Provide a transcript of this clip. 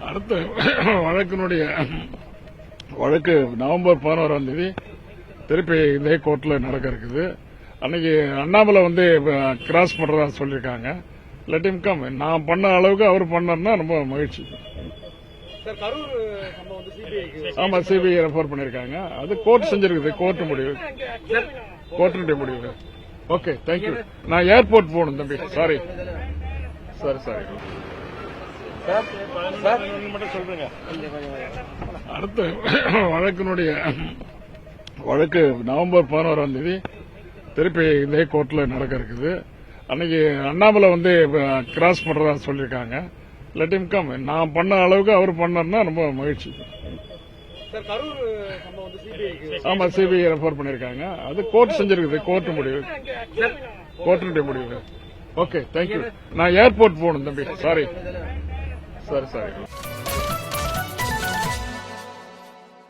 அடுத்த வழக்கு நவம்பர் 11ஆம் தேதி திருப்பி இதே கோர்ட்ல நடக்க இருக்குது. அன்னைக்கு அண்ணாமலை கிராஸ் பண்றதா சொல்லியிருக்காங்க. Let him come. நான் பண்ண அளவுக்கு அவர் பண்ணா ரொம்ப மகிழ்ச்சி. ஆமா, சிபிஐ ரெஃபர் பண்ணிருக்காங்க. அது கோர்ட் செஞ்சிருக்குது. கோர்ட்டுடைய முடிவு. Okay, thank you. நான் ஏர்போர்ட் போகணும் தம்பி. சாரி. அடுத்த வழக்கு நவம்பர் 11ஆம் தேதி திருப்பி இதே கோர்ட்ல நடக்க இருக்குது. அன்னைக்கு அண்ணாமலை கிராஸ் பண்றதா சொல்லியிருக்காங்க. Let him come. நான் பண்ண அளவுக்கு அவர் பண்ணா ரொம்ப மகிழ்ச்சி. ஆமா, சிபிஐ ரெஃபர் பண்ணிருக்காங்க. அது கோர்ட் செஞ்சிருக்குது. கோர்ட்டுடைய முடிவு. Okay, thank you. நான் ஏர்போர்ட் போகணும் தம்பி. சாரி.